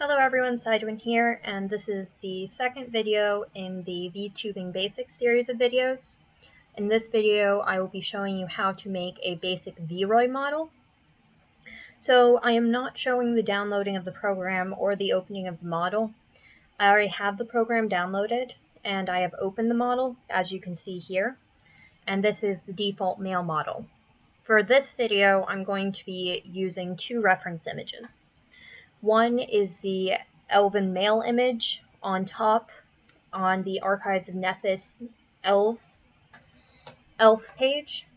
Hello everyone, Sidewin here, and this is the second video in the Vtubing Basics series of videos. In this video, I will be showing you how to make a basic Vroid model. So I am not showing the downloading of the program or the opening of the model. I already have the program downloaded, and I have opened the model, as you can see here, and this is the default male model. For this video, I'm going to be using two reference images. One is the elven male image on top on the Archives of Nethys elf page,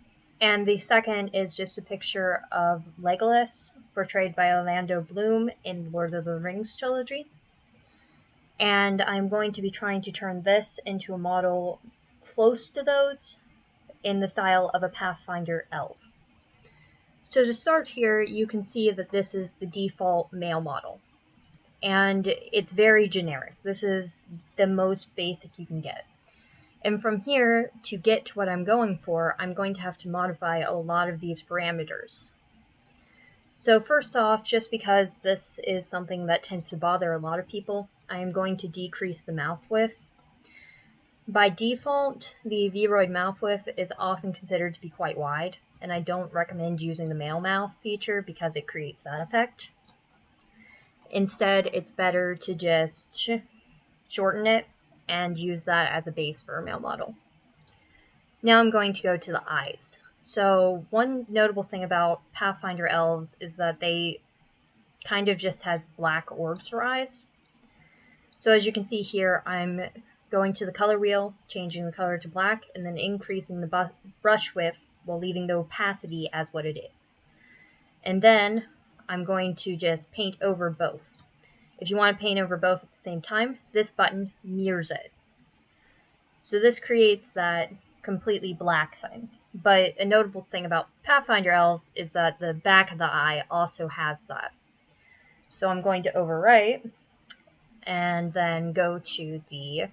and the second is just a picture of Legolas, portrayed by Orlando Bloom in Lord of the Rings trilogy. And I'm going to be trying to turn this into a model close to those in the style of a Pathfinder elf. So to start here, you can see that this is the default male model. And it's very generic. This is the most basic you can get. And from here, to get to what I'm going for, I'm going to have to modify a lot of these parameters. So first off, just because this is something that tends to bother a lot of people, I am going to decrease the mouth width. By default, the Vroid mouth width is often considered to be quite wide, and I don't recommend using the male mouth feature because it creates that effect. Instead, it's better to just shorten it and use that as a base for a male model. Now I'm going to go to the eyes. So one notable thing about Pathfinder elves is that they kind of just have black orbs for eyes. So as you can see here, I'm going to the color wheel, changing the color to black, and then increasing the brush width while leaving the opacity as what it is. And then I'm going to just paint over both. If you want to paint over both at the same time, this button mirrors it. So this creates that completely black thing. But a notable thing about Pathfinder elves is that the back of the eye also has that. So I'm going to overwrite and then go to the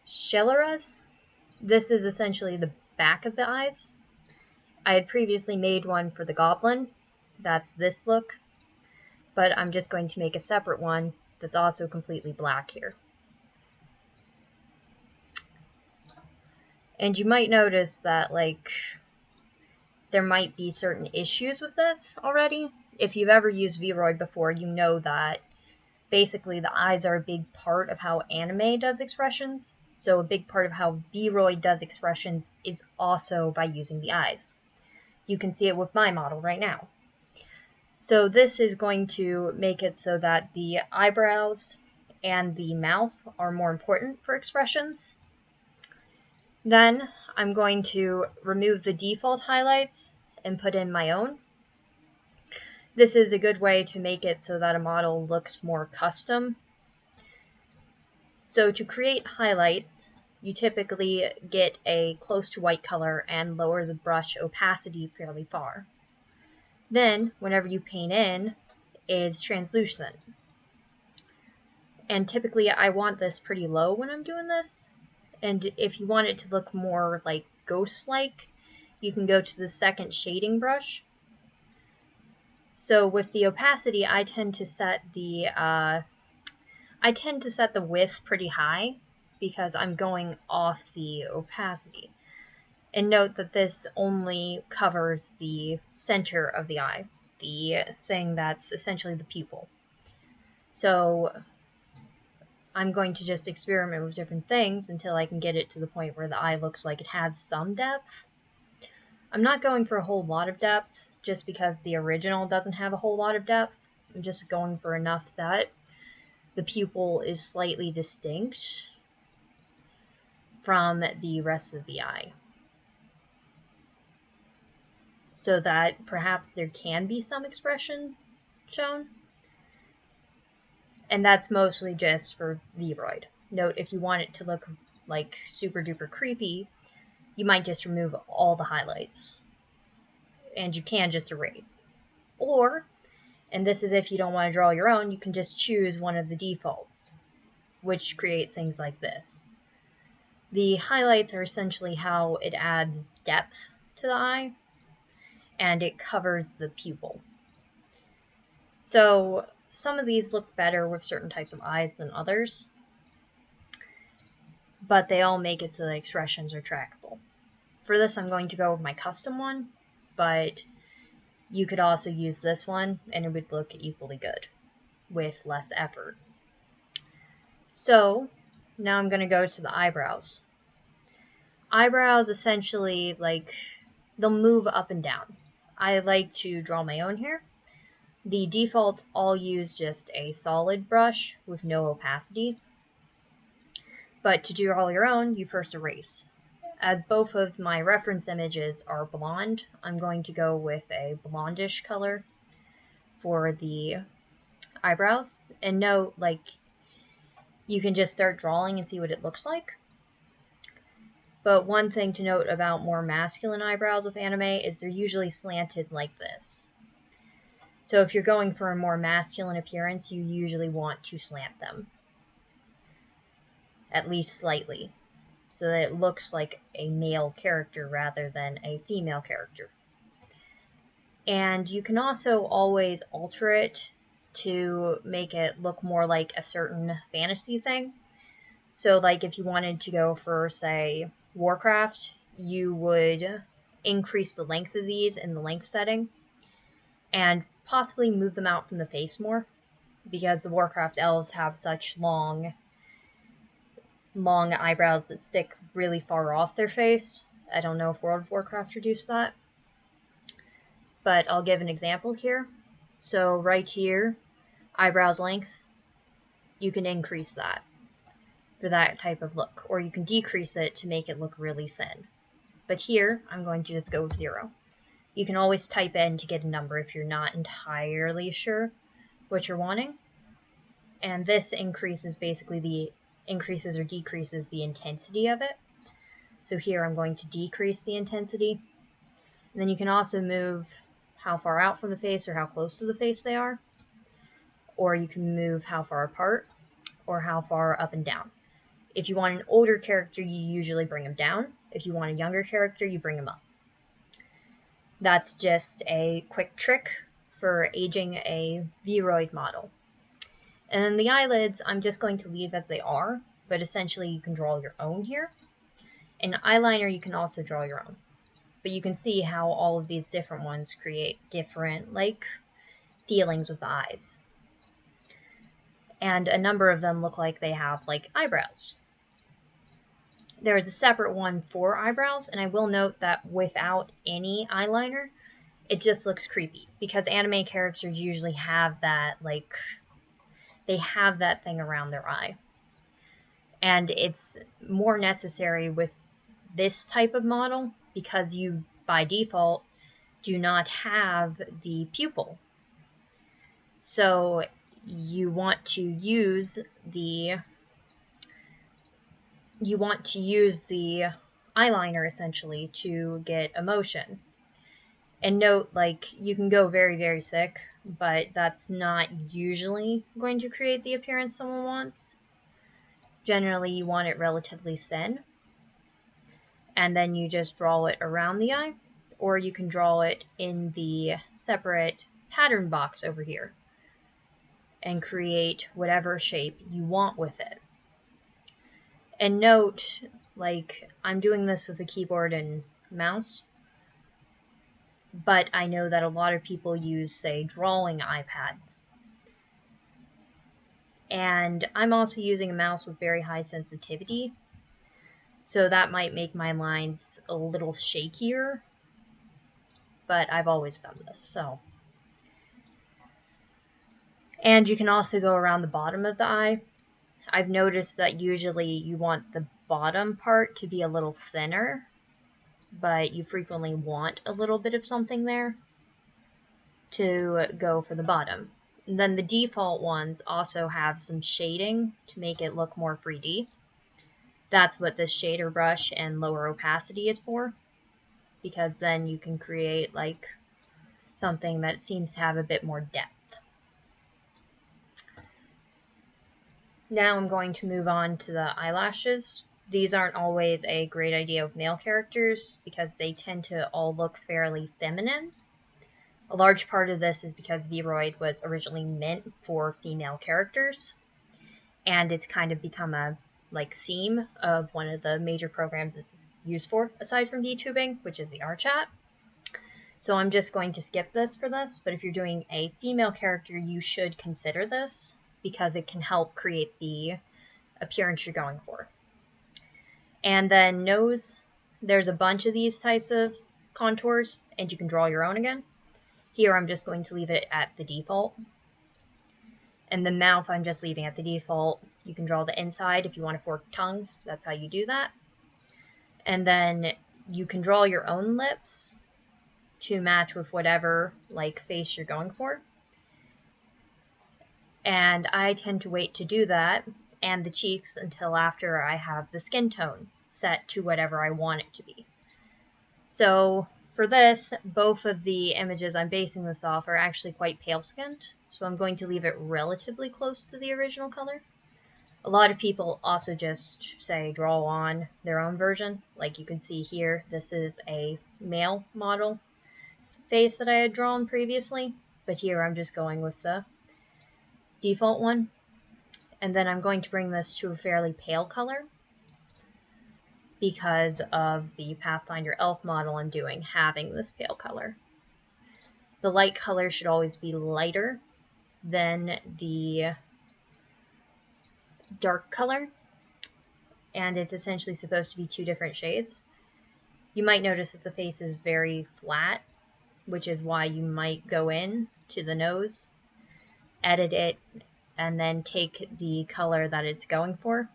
Sceleras. This is essentially the back of the eyes. I had previously made one for the goblin. That's this look. But I'm just going to make a separate one that's also completely black here. And you might notice that, there might be certain issues with this already. If you've ever used Vroid before, you know that basically the eyes are a big part of how anime does expressions. So a big part of how Vroid does expressions is also by using the eyes. You can see it with my model right now. So this is going to make it so that the eyebrows and the mouth are more important for expressions. Then I'm going to remove the default highlights and put in my own. This is a good way to make it so that a model looks more custom. So to create highlights, you typically get a close to white color and lower the brush opacity fairly far. Then, whenever you paint in, is translucent. And typically I want this pretty low when I'm doing this. And if you want it to look more like ghost-like, you can go to the second shading brush. So with the opacity, I tend to set the width pretty high because I'm going off the opacity. And note that this only covers the center of the eye, the thing that's essentially the pupil. So I'm going to just experiment with different things until I can get it to the point where the eye looks like it has some depth. I'm not going for a whole lot of depth, just because the original doesn't have a whole lot of depth. I'm just going for enough that the pupil is slightly distinct from the rest of the eye, so that perhaps there can be some expression shown. And that's mostly just for Vroid. Note, if you want it to look like super duper creepy, you might just remove all the highlights. And you can just erase. Or, and this is if you don't want to draw your own, you can just choose one of the defaults, which create things like this. The highlights are essentially how it adds depth to the eye, and it covers the pupil. So some of these look better with certain types of eyes than others, but they all make it so the expressions are trackable. For this, I'm going to go with my custom one, but you could also use this one and it would look equally good with less effort. So now I'm going to go to the eyebrows. Eyebrows essentially, like, they'll move up and down. I like to draw my own here. The defaults all use just a solid brush with no opacity. But to draw your own, you first erase. As both of my reference images are blonde, I'm going to go with a blondish color for the eyebrows. And note, like, you can just start drawing and see what it looks like. But one thing to note about more masculine eyebrows with anime is they're usually slanted like this. So if you're going for a more masculine appearance, you usually want to slant them. At least slightly. So that it looks like a male character rather than a female character. And you can also always alter it to make it look more like a certain fantasy thing. So like if you wanted to go for, say, Warcraft, you would increase the length of these in the length setting and possibly move them out from the face more, because the Warcraft elves have such long eyebrows that stick really far off their face. I don't know if World of Warcraft reduced that, but I'll give an example here. So right here, eyebrows length, you can increase that for that type of look, or you can decrease it to make it look really thin. But here, I'm going to just go with 0. You can always type in to get a number if you're not entirely sure what you're wanting. And this increases increases or decreases the intensity of it. So here I'm going to decrease the intensity. And then you can also move how far out from the face or how close to the face they are. Or you can move how far apart or how far up and down. If you want an older character, you usually bring them down. If you want a younger character, you bring them up. That's just a quick trick for aging a Vroid model. And then the eyelids, I'm just going to leave as they are, but essentially you can draw your own here. And eyeliner, you can also draw your own. But you can see how all of these different ones create different, like, feelings with the eyes. And a number of them look like they have, like, eyebrows. There is a separate one for eyebrows, and I will note that without any eyeliner, it just looks creepy. Because anime characters usually have that, like, they have that thing around their eye. And it's more necessary with this type of model because you, by default, do not have the pupil. So you want to use the eyeliner essentially to get emotion. And note, like, you can go very, very thick, but that's not usually going to create the appearance someone wants. Generally, you want it relatively thin. And then you just draw it around the eye, or you can draw it in the separate pattern box over here and create whatever shape you want with it. And note, like, I'm doing this with a keyboard and mouse, but I know that a lot of people use, say, drawing iPads. And I'm also using a mouse with very high sensitivity, so that might make my lines a little shakier, but I've always done this, so. And you can also go around the bottom of the eye. I've noticed that usually you want the bottom part to be a little thinner, but you frequently want a little bit of something there to go for the bottom. And then the default ones also have some shading to make it look more 3D. That's what this shader brush and lower opacity is for, because then you can create, like, something that seems to have a bit more depth. Now I'm going to move on to the eyelashes. These aren't always a great idea with male characters because they tend to all look fairly feminine. A large part of this is because Vroid was originally meant for female characters, and it's kind of become a theme of one of the major programs it's used for, aside from VTubing, which is VRChat. So I'm just going to skip this for this, but if you're doing a female character, you should consider this because it can help create the appearance you're going for. And then nose, there's a bunch of these types of contours, and you can draw your own again. Here I'm just going to leave it at the default. And the mouth I'm just leaving at the default. You can draw the inside if you want a forked tongue. That's how you do that. And then you can draw your own lips to match with whatever face you're going for. And I tend to wait to do that and the cheeks until after I have the skin tone set to whatever I want it to be. So for this, both of the images I'm basing this off are actually quite pale skinned, so I'm going to leave it relatively close to the original color. A lot of people also just say draw on their own version. Like you can see here, this is a male model face that I had drawn previously, but here I'm just going with the default one. And then I'm going to bring this to a fairly pale color because of the Pathfinder elf model I'm doing having this pale color. The light color should always be lighter than the dark color, and it's essentially supposed to be two different shades. You might notice that the face is very flat, which is why you might go in to the nose, edit it, and then take the color that it's going for.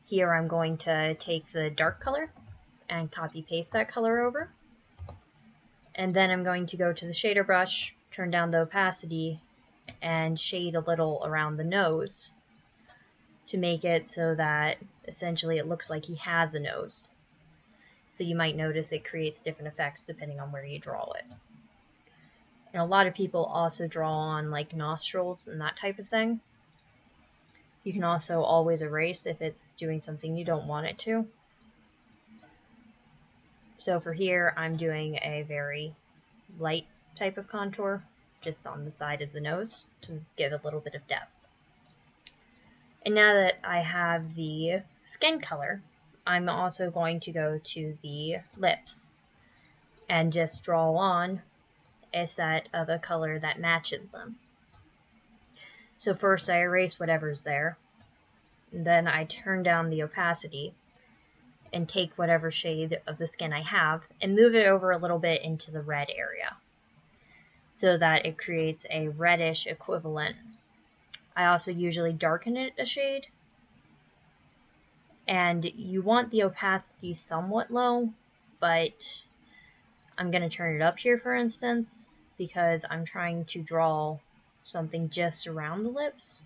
Here I'm going to take the dark color and copy paste that color over. And then I'm going to go to the shader brush, turn down the opacity, and shade a little around the nose to make it so that essentially it looks like he has a nose. So you might notice it creates different effects depending on where you draw it. And a lot of people also draw on nostrils and that type of thing. You can also always erase if it's doing something you don't want it to. So for here, I'm doing a very light type of contour just on the side of the nose to give a little bit of depth. And now that I have the skin color, I'm also going to go to the lips and just draw on a set of a color that matches them. So first I erase whatever's there, and then I turn down the opacity and take whatever shade of the skin I have and move it over a little bit into the red area so that it creates a reddish equivalent. I also usually darken it a shade, and you want the opacity somewhat low, but I'm going to turn it up here for instance because I'm trying to draw something just around the lips,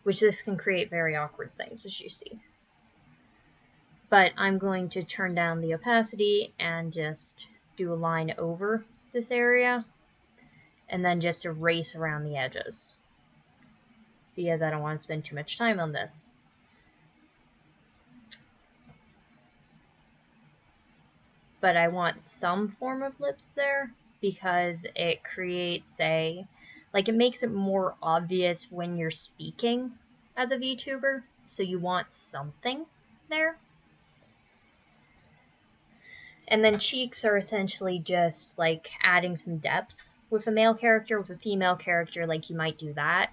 which this can create very awkward things as you see. But I'm going to turn down the opacity and just do a line over this area and then just erase around the edges because I don't want to spend too much time on this. But I want some form of lips there because it creates it makes it more obvious when you're speaking as a VTuber, so you want something there. And then cheeks are essentially just adding some depth with a male character. With a female character, you might do that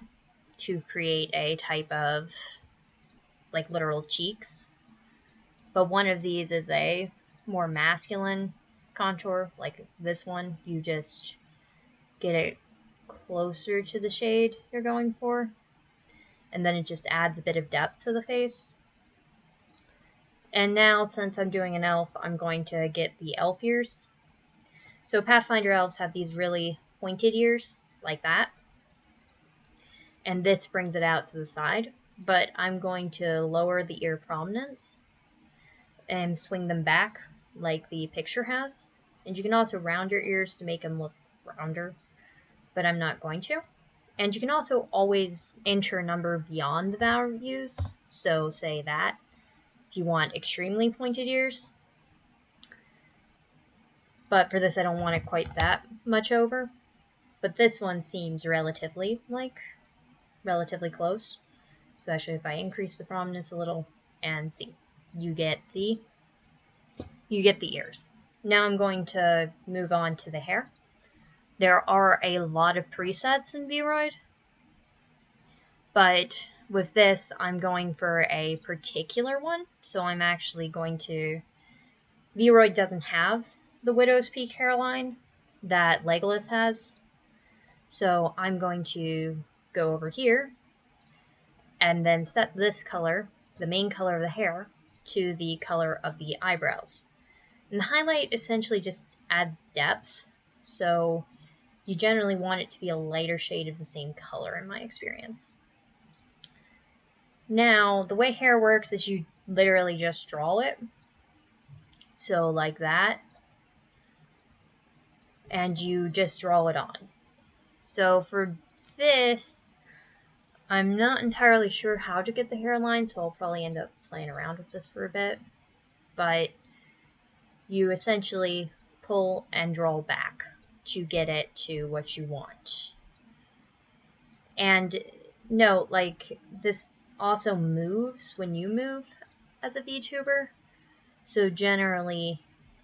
to create a type of literal cheeks. But one of these is a more masculine contour, like this one. You just get it closer to the shade you're going for, and then it just adds a bit of depth to the face. And now, since I'm doing an elf, I'm going to get the elf ears. So Pathfinder elves have these really pointed ears, like that. And this brings it out to the side. But I'm going to lower the ear prominence and swing them back like the picture has. And you can also round your ears to make them look rounder, but I'm not going to. And you can also always enter a number beyond the values. So say that if you want extremely pointed ears, But for this, I don't want it quite that much over. But this one seems relatively close, especially if I increase the prominence a little. And see, you get the ears. Now I'm going to move on to the hair. There are a lot of presets in Vroid, but with this, I'm going for a particular one. So I'm actually going to... Vroid doesn't have the Widow's Peak hairline that Legolas has. So I'm going to go over here and then set this color, the main color of the hair, to the color of the eyebrows. And the highlight essentially just adds depth, so you generally want it to be a lighter shade of the same color in my experience. Now, the way hair works is you literally just draw it. So like that. And you just draw it on. So for this, I'm not entirely sure how to get the hairline, so I'll probably end up playing around with this for a bit. But you essentially pull and draw back to get it to what you want. And note, like, this also moves when you move as a VTuber. So generally,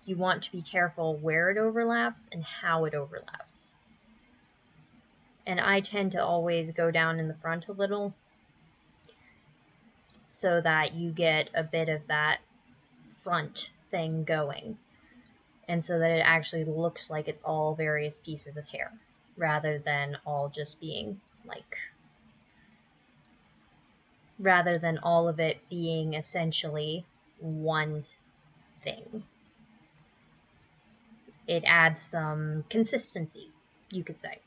you want to be careful where it overlaps and how it overlaps. And I tend to always go down in the front a little so that you get a bit of that front thing going. And so that it actually looks like it's all various pieces of hair, rather than all just being like... rather than all of it being essentially one thing. It adds some consistency, you could say.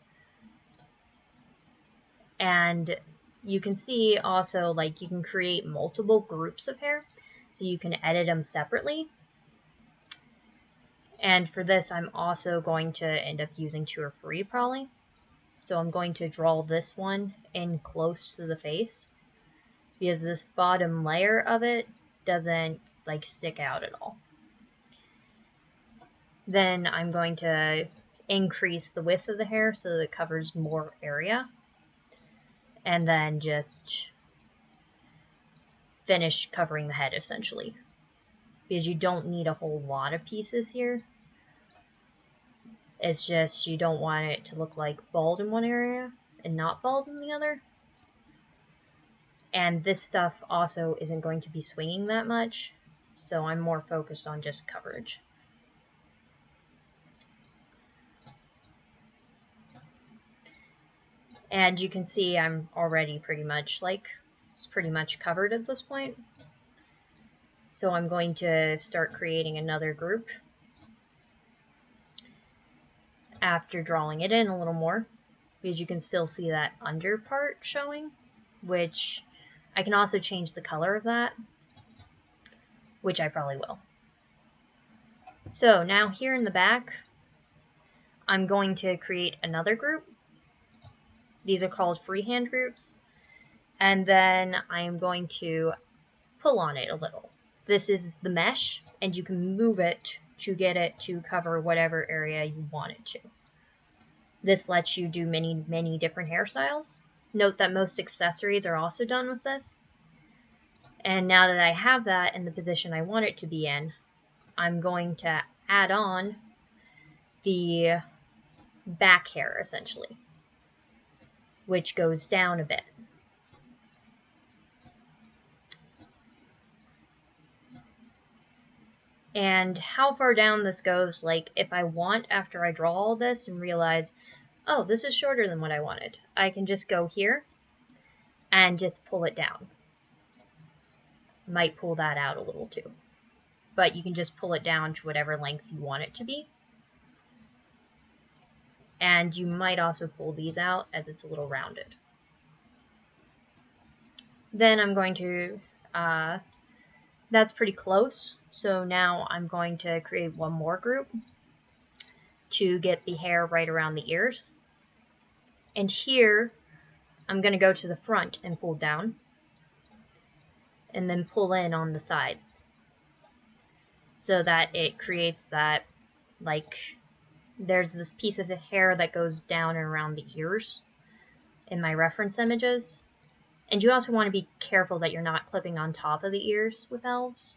And you can see also, like, you can create multiple groups of hair, so you can edit them separately. And for this, I'm also going to end up using 2 or 3 probably. So I'm going to draw this one in close to the face, because this bottom layer of it doesn't like stick out at all. Then I'm going to increase the width of the hair so that it covers more area. And then just finish covering the head, essentially. Because you don't need a whole lot of pieces here. It's just you don't want it to look like bald in one area and not bald in the other. And this stuff also isn't going to be swinging that much, so I'm more focused on just coverage. And you can see I'm already pretty much covered at this point. So I'm going to start creating another group after drawing it in a little more, because you can still see that under part showing, which I can also change the color of that, which I probably will. So now here in the back, I'm going to create another group. These are called freehand groups. And then I am going to pull on it a little. This is the mesh, and you can move it to get it to cover whatever area you want it to. This lets you do many different hairstyles. Note that most accessories are also done with this. And now that I have that in the position I want it to be in, I'm going to add on the back hair, essentially, which goes down a bit. And how far down this goes, like, if I want, after I draw all this and realize, oh, this is shorter than what I wanted, I can just go here and just pull it down. Might pull that out a little too. But you can just pull it down to whatever length you want it to be. And you might also pull these out as it's a little rounded. Then I'm going to, that's pretty close. So now I'm going to create one more group to get the hair right around the ears. And here, I'm going to go to the front and pull down. And then pull in on the sides. So that it creates that like there's this piece of the hair that goes down and around the ears in my reference images. And you also want to be careful that you're not clipping on top of the ears with elves.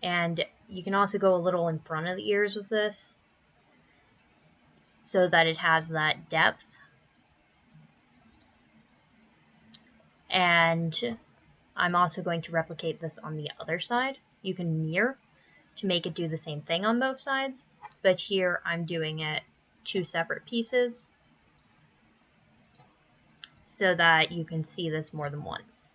And you can also go a little in front of the ears with this so that it has that depth. And I'm also going to replicate this on the other side. You can mirror to make it do the same thing on both sides, but here I'm doing it 2 separate pieces so that you can see this more than once.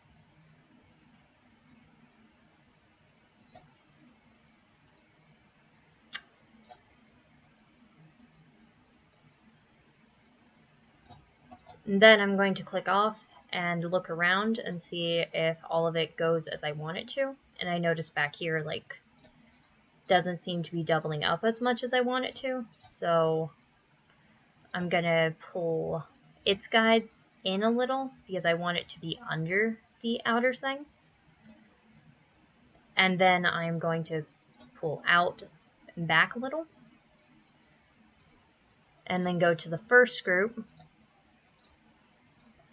And then I'm going to click off and look around and see if all of it goes as I want it to. And I notice back here, like, doesn't seem to be doubling up as much as I want it to. So I'm gonna pull its guides in a little because I want it to be under the outer thing. And then I'm going to pull out and back a little. And then go to the first group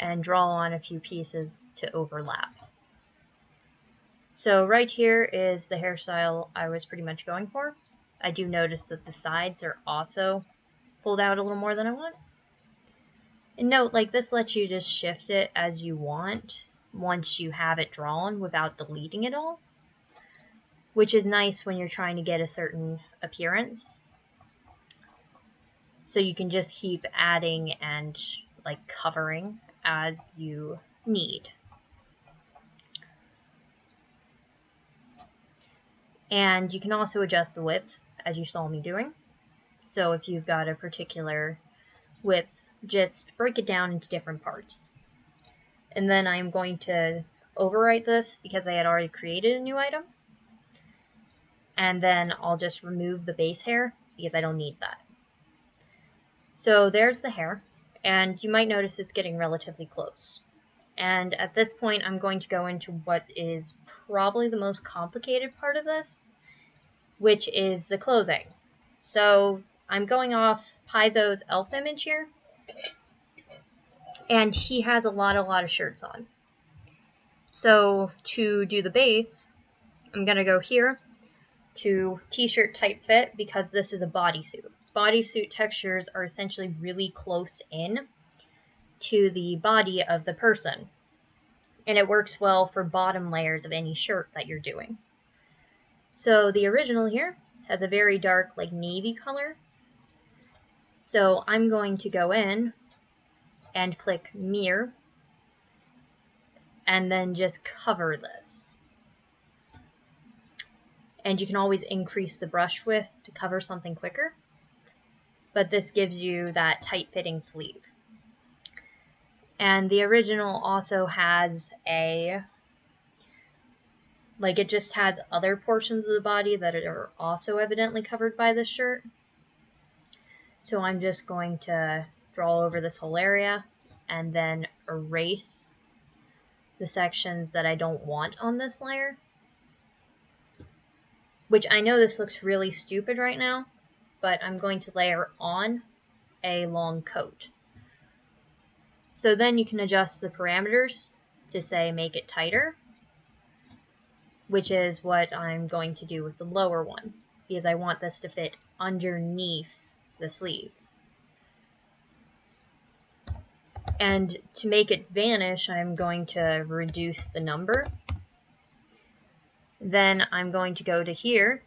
and draw on a few pieces to overlap. So right here is the hairstyle I was pretty much going for. I do notice that the sides are also pulled out a little more than I want. And note, like, this lets you just shift it as you want once you have it drawn without deleting it all, which is nice when you're trying to get a certain appearance. So you can just keep adding and like covering as you need. And you can also adjust the width as you saw me doing. So if you've got a particular width, just break it down into different parts. And then I'm going to overwrite this because I had already created a new item. And then I'll just remove the base hair because I don't need that. So there's the hair, and you might notice it's getting relatively close. And at this point, I'm going to go into what is probably the most complicated part of this, which is the clothing. So I'm going off Paizo's elf image here, and he has a lot of shirts on. So to do the base, I'm going to go here to t-shirt type fit because this is a bodysuit. Bodysuit textures are essentially really close in to the body of the person, and it works well for bottom layers of any shirt that you're doing. So the original here has a very dark, like, navy color. So I'm going to go in and click mirror and then just cover this. And you can always increase the brush width to cover something quicker, but this gives you that tight-fitting sleeve. And the original also has a, like, it just has other portions of the body that are also evidently covered by this shirt. So I'm just going to draw over this whole area and then erase the sections that I don't want on this layer. Which I know this looks really stupid right now, but I'm going to layer on a long coat. So then you can adjust the parameters to, say, make it tighter, which is what I'm going to do with the lower one, because I want this to fit underneath the sleeve. And to make it vanish, I'm going to reduce the number. Then I'm going to go to here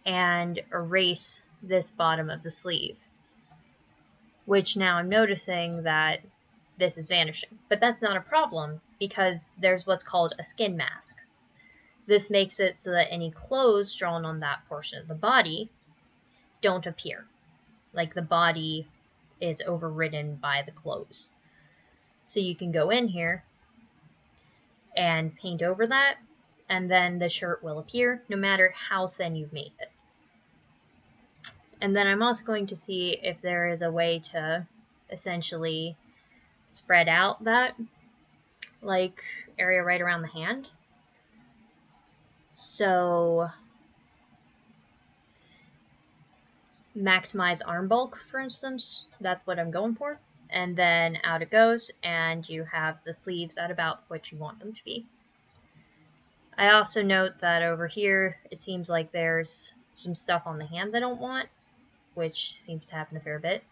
and erase this bottom of the sleeve, which now I'm noticing that this is vanishing. But that's not a problem because there's what's called a skin mask. This makes it so that any clothes drawn on that portion of the body don't appear. Like the body is overridden by the clothes. So you can go in here and paint over that, and then the shirt will appear no matter how thin you've made it. And then I'm also going to see if there is a way to essentially spread out that, like, area right around the hand. So maximize arm bulk, for instance. That's what I'm going for. And then out it goes, and you have the sleeves at about what you want them to be. I also note that over here, it seems like there's some stuff on the hands I don't want, which seems to happen a fair bit.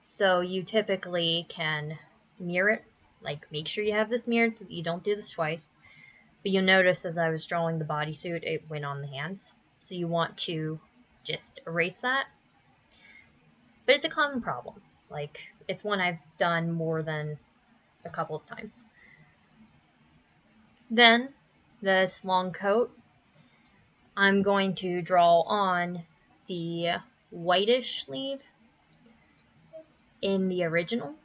So you typically can mirror it, like make sure you have this mirrored so that you don't do this twice. But you'll notice as I was drawing the bodysuit, it went on the hands. So you want to just erase that. But it's a common problem. Like, it's one I've done more than a couple of times. Then, this long coat, I'm going to draw on the whitish sleeve in the original,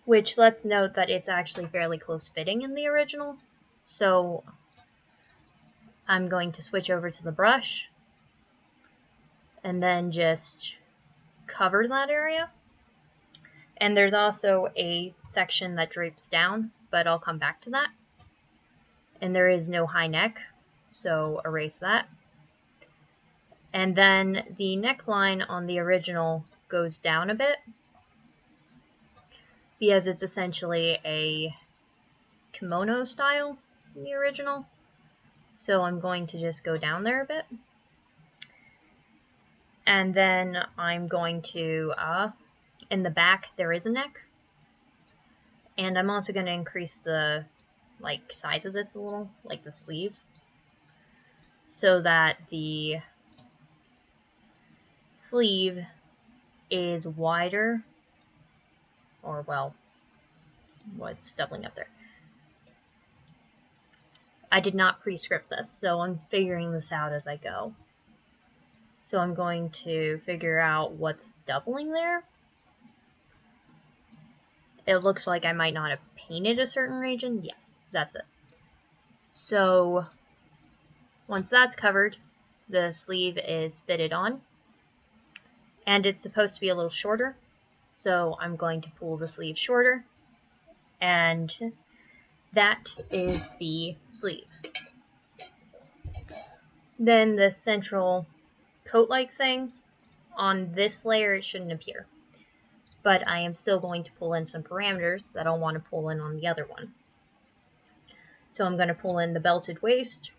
which let's note that it's actually fairly close fitting in the original. So I'm going to switch over to the brush and then just cover that area. And there's also a section that drapes down, but I'll come back to that. And there is no high neck, so erase that. And then the neckline on the original goes down a bit because it's essentially a kimono style in the original. So I'm going to just go down there a bit. And then I'm going to, in the back, there is a neck. And I'm also going to increase the size of this a little, like the sleeve, so that the sleeve is wider, or well, what's doubling up there? I did not pre-script this, so I'm figuring this out as I go. So I'm going to figure out what's doubling there. It looks like I might not have painted a certain region. Yes, that's it. So once that's covered, the sleeve is fitted on. And it's supposed to be a little shorter. So I'm going to pull the sleeve shorter. And that is the sleeve. Then the central coat-like thing, on this layer it shouldn't appear. But I am still going to pull in some parameters that I'll want to pull in on the other one. So I'm going to pull in the belted waist,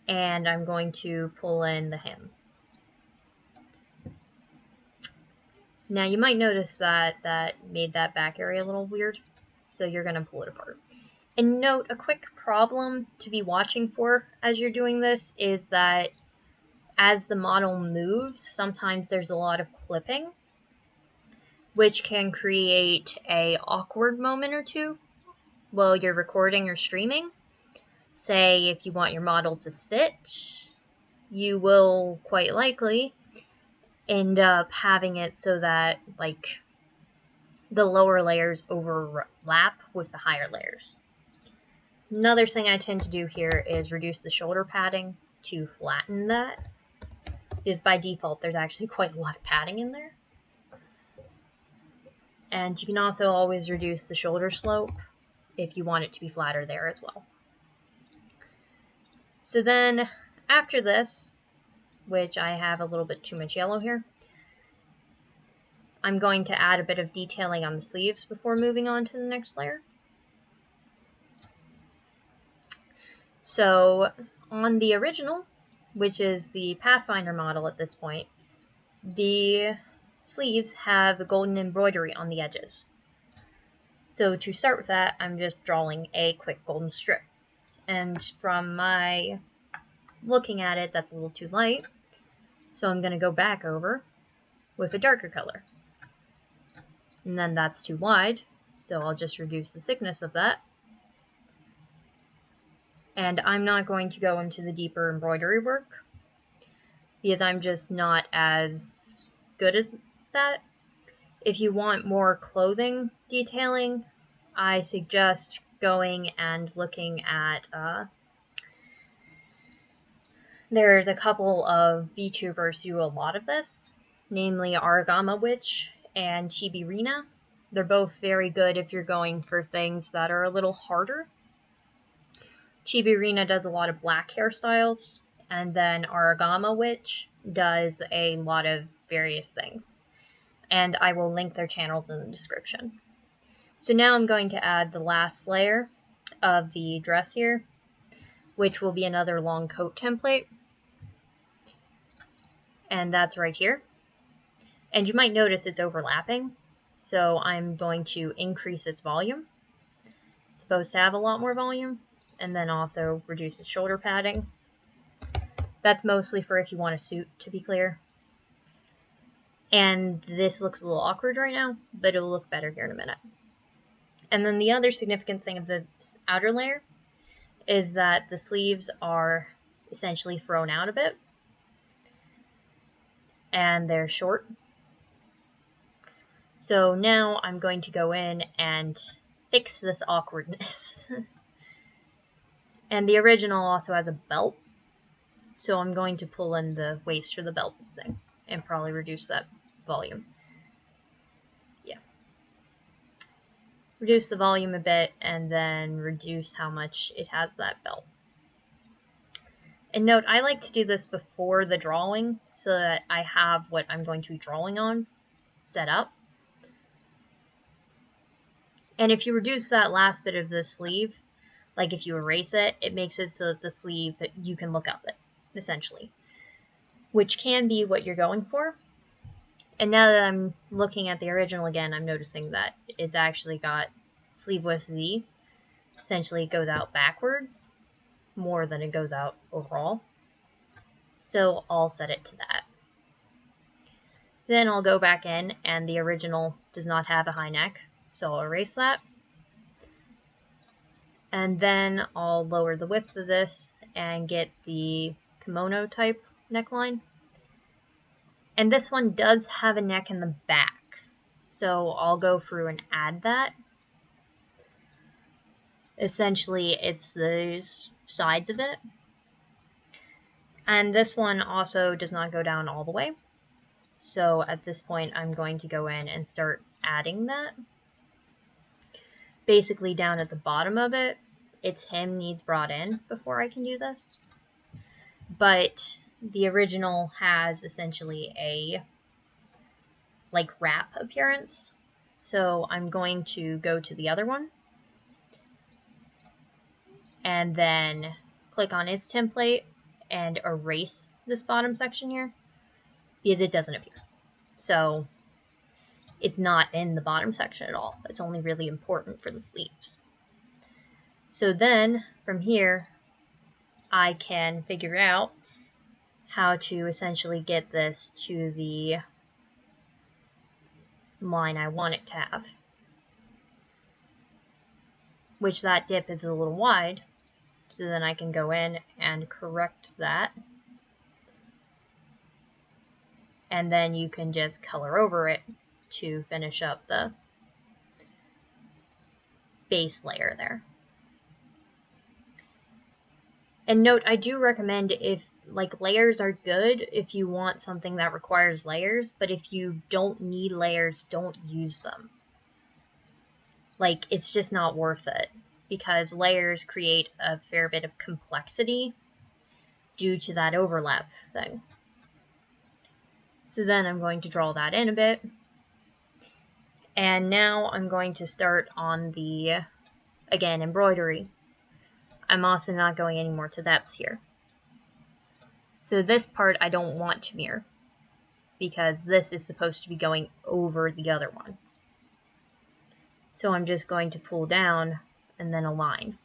and I'm going to pull in the hem. Now you might notice that that made that back area a little weird, so you're going to pull it apart. And note, a quick problem to be watching for as you're doing this is that as the model moves, sometimes there's a lot of clipping, which can create an awkward moment or two while you're recording or streaming. Say, if you want your model to sit, you will quite likely end up having it so that, the lower layers overlap with the higher layers. Another thing I tend to do here is reduce the shoulder padding to flatten that, because by default there's actually quite a lot of padding in there. And you can also always reduce the shoulder slope if you want it to be flatter there as well. So then after this, which I have a little bit too much yellow here, I'm going to add a bit of detailing on the sleeves before moving on to the next layer. So on the original, which is the Pathfinder model at this point, the sleeves have a golden embroidery on the edges. So to start with that, I'm just drawing a quick golden strip. And from my looking at it, that's a little too light. So I'm going to go back over with a darker color. And then that's too wide, so I'll just reduce the thickness of that. And I'm not going to go into the deeper embroidery work, because I'm just not as good at that. If you want more clothing detailing, I suggest going and looking at, there's a couple of VTubers who do a lot of this, namely Aragama Witch and Chibirina. They're both very good if you're going for things that are a little harder. Chibirina does a lot of black hairstyles, and then Origami Witch does a lot of various things. And I will link their channels in the description. So now I'm going to add the last layer of the dress here, which will be another long coat template. And that's right here. And you might notice it's overlapping. So I'm going to increase its volume. It's supposed to have a lot more volume. And then also reduce the shoulder padding. That's mostly for if you want a suit, to be clear. And this looks a little awkward right now, but it'll look better here in a minute. And then the other significant thing of this outer layer is that the sleeves are essentially thrown out a bit. And they're short. So now I'm going to go in and fix this awkwardness. And the original also has a belt. So I'm going to pull in the waist for the belt thing and probably reduce that volume. Yeah. Reduce the volume a bit and then reduce how much it has that belt. And note, I like to do this before the drawing so that I have what I'm going to be drawing on set up. And if you reduce that last bit of the sleeve, like if you erase it, it makes it so that the sleeve, you can look up it, essentially. Which can be what you're going for. And now that I'm looking at the original again, I'm noticing that it's actually got sleeve width Z. Essentially, it goes out backwards more than it goes out overall. So I'll set it to that. Then I'll go back in, and the original does not have a high neck, so I'll erase that. And then I'll lower the width of this and get the kimono type neckline. And this one does have a neck in the back, so I'll go through and add that. Essentially, it's the sides of it. And this one also does not go down all the way. So at this point, I'm going to go in and start adding that. Basically down at the bottom of it, its hem needs brought in before I can do this. But the original has essentially a like wrap appearance. So I'm going to go to the other one and then click on its template and erase this bottom section here because it doesn't appear. So it's not in the bottom section at all. It's only really important for the sleeves. So then from here, I can figure out how to essentially get this to the line I want it to have. Which that dip is a little wide, so then I can go in and correct that. And then you can just color over it to finish up the base layer there. And note, I do recommend if, like, layers are good if you want something that requires layers, but if you don't need layers, don't use them. Like, it's just not worth it, because layers create a fair bit of complexity due to that overlap thing. So then I'm going to draw that in a bit. And now I'm going to start on the, again, embroidery. I'm also not going any more to depth here. So this part I don't want to mirror, because this is supposed to be going over the other one. So I'm just going to pull down and then align.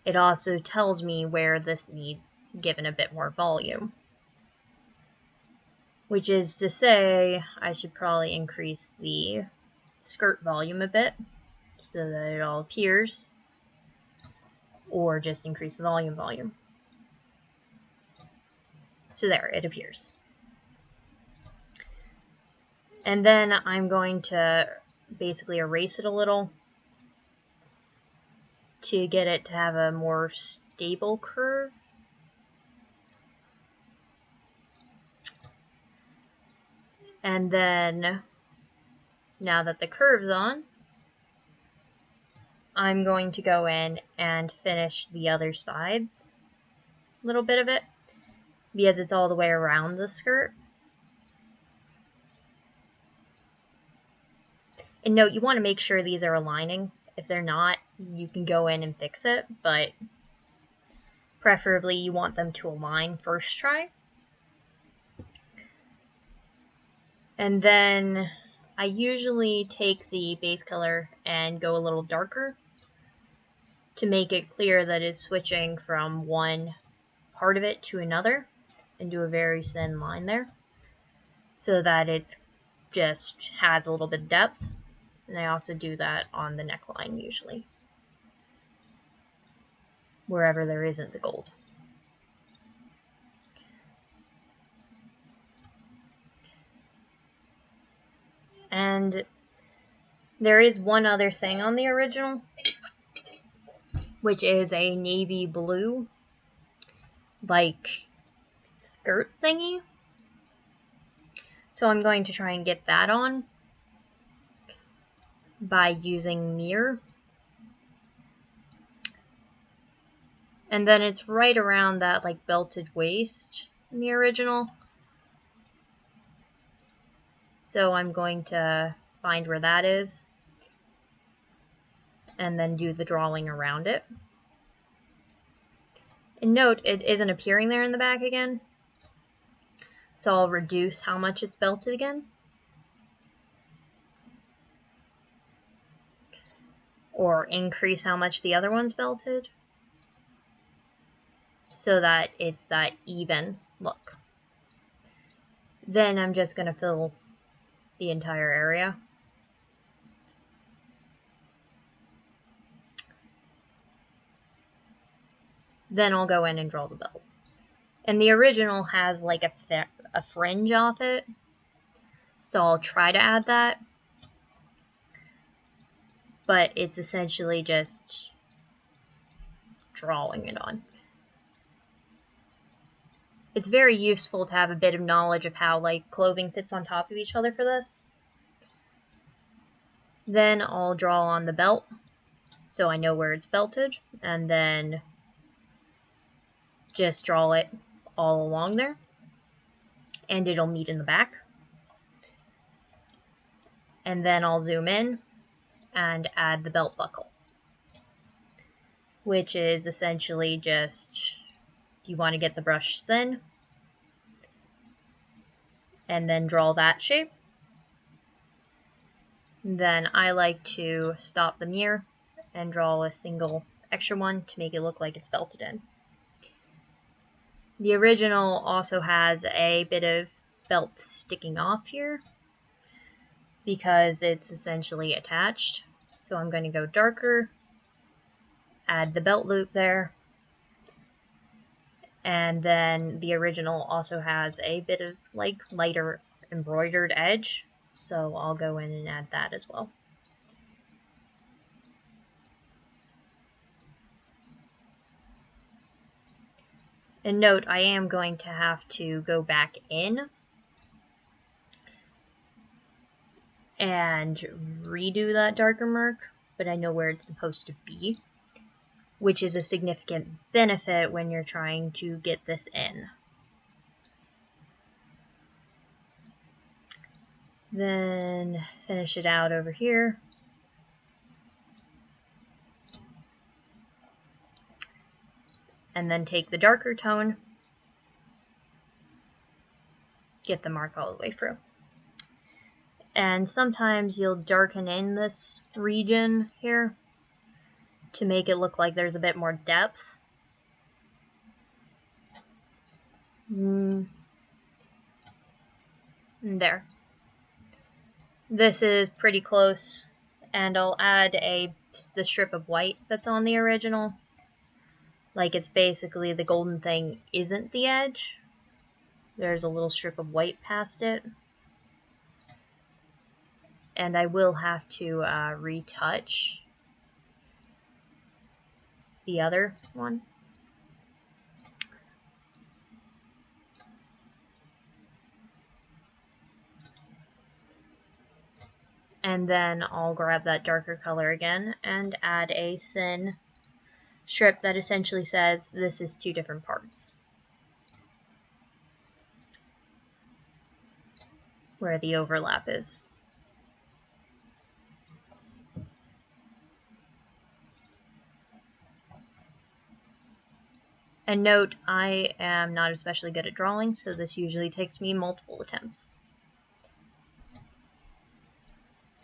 It also tells me where this needs given a bit more volume. Which is to say, I should probably increase the skirt volume a bit so that it all appears. Or just increase the volume. So there, it appears. And then I'm going to basically erase it a little to get it to have a more stable curve. And then, now that the curve's on, I'm going to go in and finish the other sides little bit of it because it's all the way around the skirt. And note, you want to make sure these are aligning. If they're not, you can go in and fix it, but preferably you want them to align first try. And then I usually take the base color and go a little darker to make it clear that it's switching from one part of it to another, and do a very thin line there so that it's just has a little bit of depth. And I also do that on the neckline usually, wherever there isn't the gold. And there is one other thing on the original, which is a navy blue like skirt thingy. So I'm going to try and get that on by using mirror. And then it's right around that like belted waist in the original. So I'm going to find where that is and then do the drawing around it. And note, it isn't appearing there in the back again. So I'll reduce how much it's belted again. Or increase how much the other one's belted. So that it's that even look. Then I'm just going to fill the entire area. Then I'll go in and draw the belt. And the original has like a fringe off it. So I'll try to add that. But it's essentially just drawing it on. It's very useful to have a bit of knowledge of how like clothing fits on top of each other for this. Then I'll draw on the belt so I know where it's belted, and then just draw it all along there, and it'll meet in the back. And then I'll zoom in and add the belt buckle, which is essentially just, you want to get the brush thin and then draw that shape. Then I like to stop the mirror and draw a single extra one to make it look like it's belted in. The original also has a bit of belt sticking off here because it's essentially attached. So I'm going to go darker, add the belt loop there, and then the original also has a bit of like lighter embroidered edge, so I'll go in and add that as well. And note, I am going to have to go back in and redo that darker mark, but I know where it's supposed to be, which is a significant benefit when you're trying to get this in. Then finish it out over here. And then take the darker tone, get the mark all the way through. And sometimes you'll darken in this region here to make it look like there's a bit more depth. There. This is pretty close, and I'll add the strip of white that's on the original. Like, it's basically the golden thing isn't the edge. There's a little strip of white past it. And I will have to retouch the other one. And then I'll grab that darker color again and add a thin strip that essentially says this is two different parts, where the overlap is. And note, I am not especially good at drawing, so this usually takes me multiple attempts.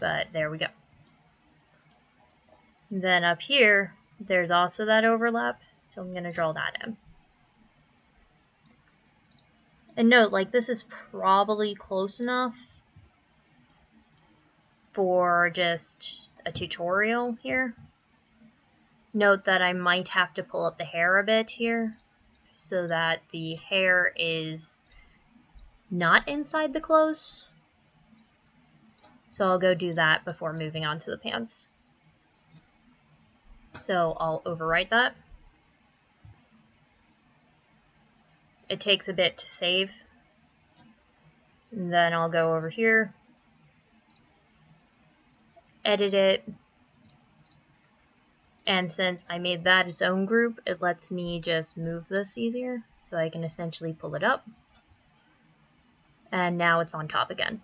But there we go. Then up here, there's also that overlap, so I'm going to draw that in. And note, like, this is probably close enough for just a tutorial here. Note that I might have to pull up the hair a bit here, so that the hair is not inside the clothes. So I'll go do that before moving on to the pants. So I'll overwrite that. It takes a bit to save. And then I'll go over here, edit it, and since I made that its own group, it lets me just move this easier. So I can essentially pull it up. And now it's on top again.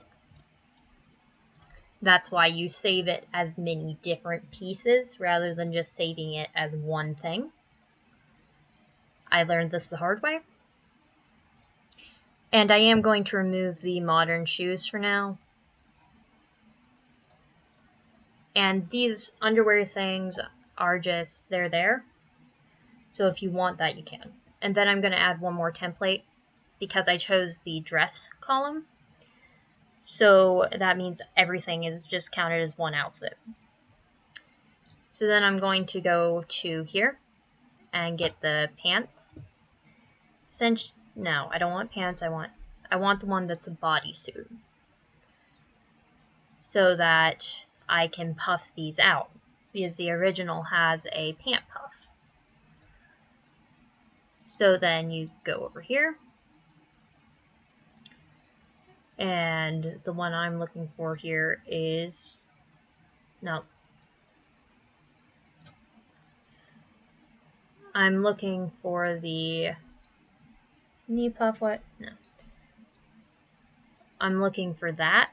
That's why you save it as many different pieces rather than just saving it as one thing. I learned this the hard way. And I am going to remove the modern shoes for now. And these underwear things are just, they're there. So if you want that, you can. And then I'm going to add one more template because I chose the dress column. So that means everything is just counted as one outfit. So then I'm going to go to here and get the pants. No, I don't want pants. I want the one that's a bodysuit, so that I can puff these out, because the original has a pant puff. So then you go over here, and the one I'm looking for here is, no, I'm looking for the knee puff, what? No. I'm looking for that.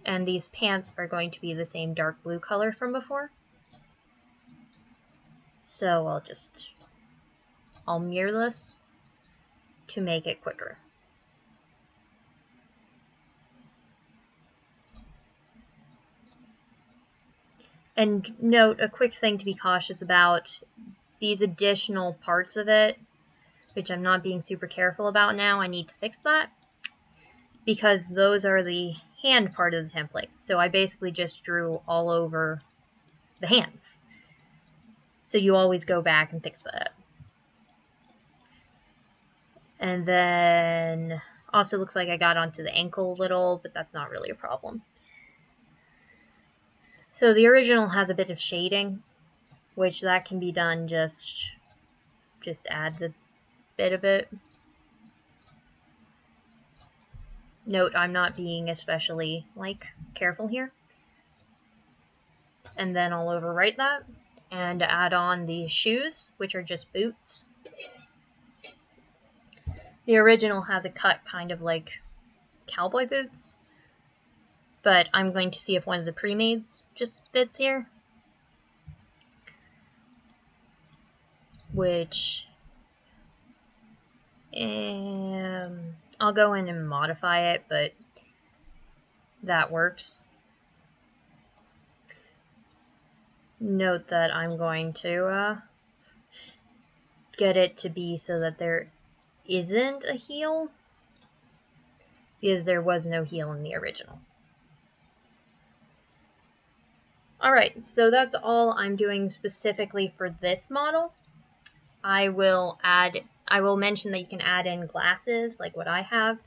And these pants are going to be the same dark blue color from before. So I'll mirror this to make it quicker. And note, a quick thing to be cautious about, these additional parts of it, which I'm not being super careful about now, I need to fix that, because those are the hand part of the template. So I basically just drew all over the hands. So you always go back and fix that. And then also looks like I got onto the ankle a little, but that's not really a problem. So the original has a bit of shading, which that can be done just add the bit of it. Note, I'm not being especially careful here. And then I'll overwrite that and add on the shoes, which are just boots. The original has a cut kind of like cowboy boots, but I'm going to see if one of the pre-mades just fits here. Which I'll go in and modify it, but that works. Note that I'm going to get it to be so that there isn't a heel, because there was no heel in the original. Alright, so that's all I'm doing specifically for this model. I will mention that you can add in glasses, like what I have,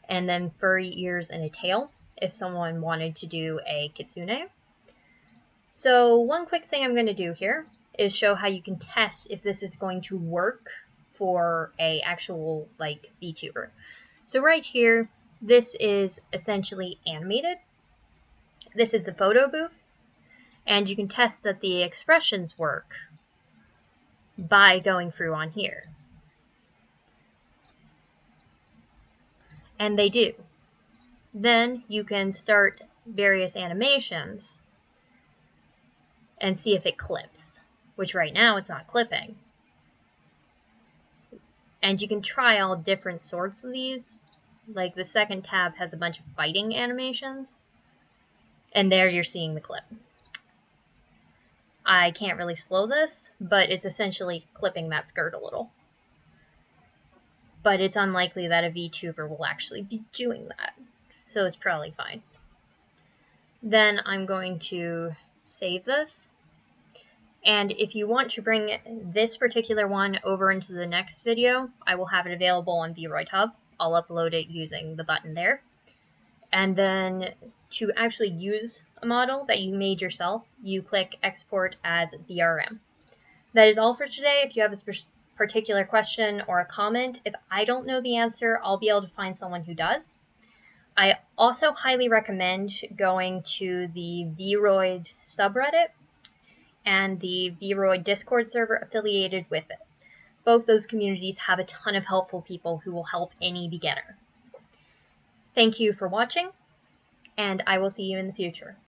and then furry ears and a tail, if someone wanted to do a kitsune. So one quick thing I'm going to do here is show how you can test if this is going to work for a actual VTuber. So right here, this is essentially animated. This is the photo booth. And you can test that the expressions work by going through on here. And they do. Then you can start various animations and see if it clips, which right now it's not clipping. And you can try all different sorts of these. Like the second tab has a bunch of fighting animations, and there you're seeing the clip. I can't really slow this, but it's essentially clipping that skirt a little. But it's unlikely that a VTuber will actually be doing that, so it's probably fine. Then I'm going to save this. And if you want to bring this particular one over into the next video, I will have it available on Vroid Hub. I'll upload it using the button there. And then to actually use a model that you made yourself, you click Export as VRM. That is all for today. If you have a particular question or a comment, if I don't know the answer, I'll be able to find someone who does. I also highly recommend going to the Vroid subreddit and the Vroid Discord server affiliated with it. Both those communities have a ton of helpful people who will help any beginner. Thank you for watching, and I will see you in the future.